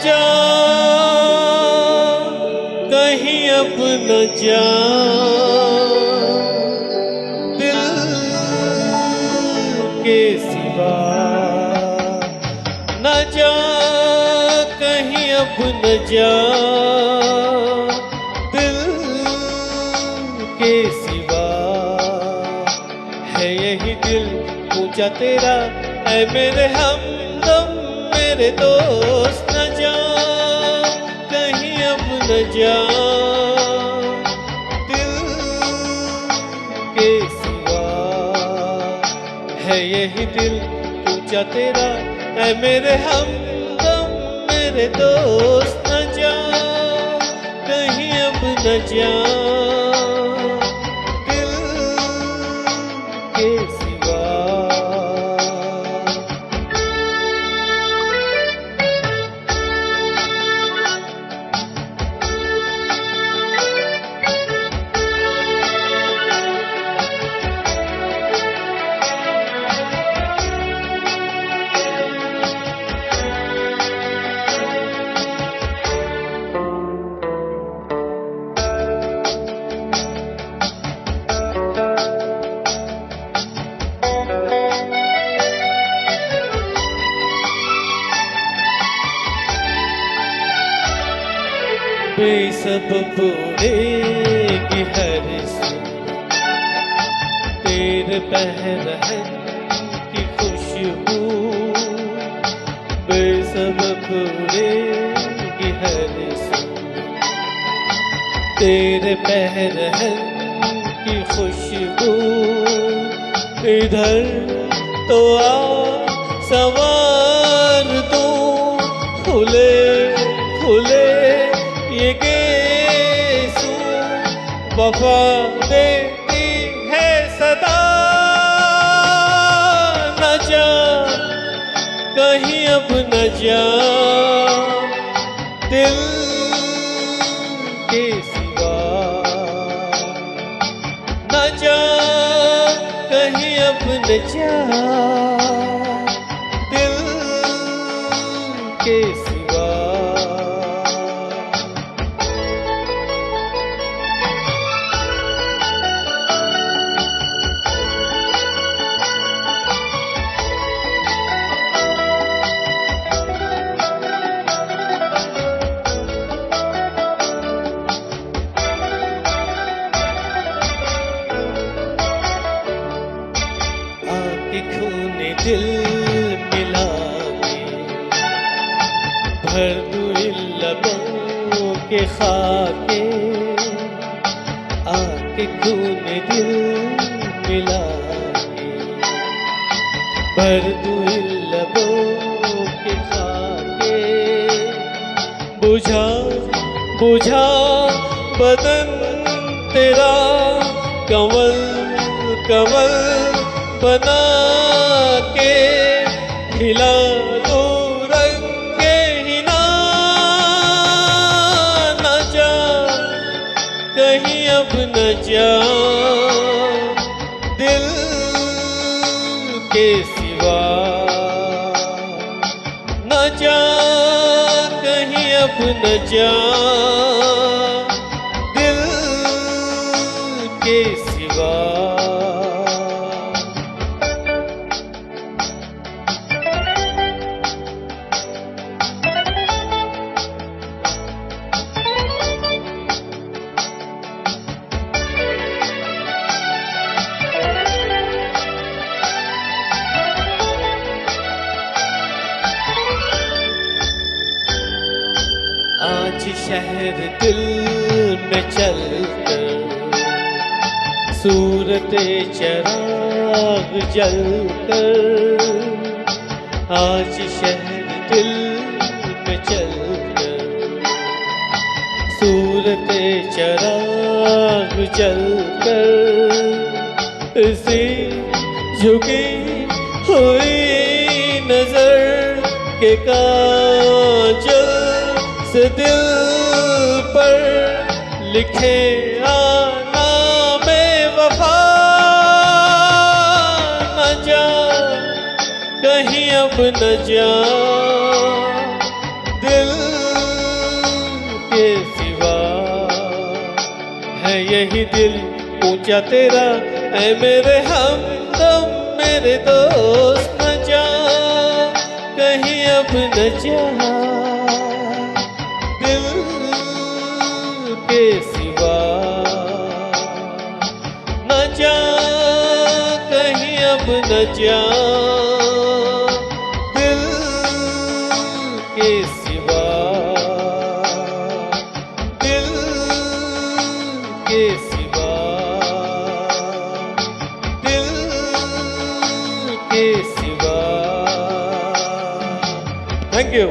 जा कहीं अब न जा दिल के सिवा, न जा कहीं अब न जा दिल के सिवा। है यही दिल पूछा तेरा है मेरे हमदम मेरे दोस्त, न जा कहीं अब न जा दिल के सिवा। है यही दिल पूछा तेरा है मेरे हमदम मेरे दोस्त, न जा कहीं अब न जा दिल के सिवा। बेसबब उड़ेगी हर सू तेरे पहरहन की खुशबू, बेसबब उड़ेगी हर सू तेरे पहरहन की खुशबू। इधर तो आ सवार दूं खुले खुले ये गेसू, वफा देती है सदा, न जा कहीं अब न जा दिल के सिवा। न जा कहीं अब न जा दिल के सिवा। खूने दिल मिला के भर दूं इन लबों के खाके, आके खूने दिल मिला के भर दूं इन लबों के खाके। बुझा बुझा बदन तेरा कंवल कंवल बना के, खिला दो रंगे हिना, न जा कहीं अब न जा दिल के सिवा। न जा कहीं अब न जा दिल के सिवा। आज शहर दिल में चलकर सूरते चराग जलकर, आज शहर दिल में चलकर सूरते चराग जलकर। इसी झुकी हुई नजर के काजल से दिल पर लिखे आना में वफा, न जा कहीं अब न जा दिल है यही दिल ऊंचा तेरा, ऐ मेरे हमदम मेरे दोस्त न जा, कहीं अब न जा दिल के सिवा, न जा कहीं अब न जा दिल के सिवा, दिल के सिवा, दिल के सिवा। Thank you.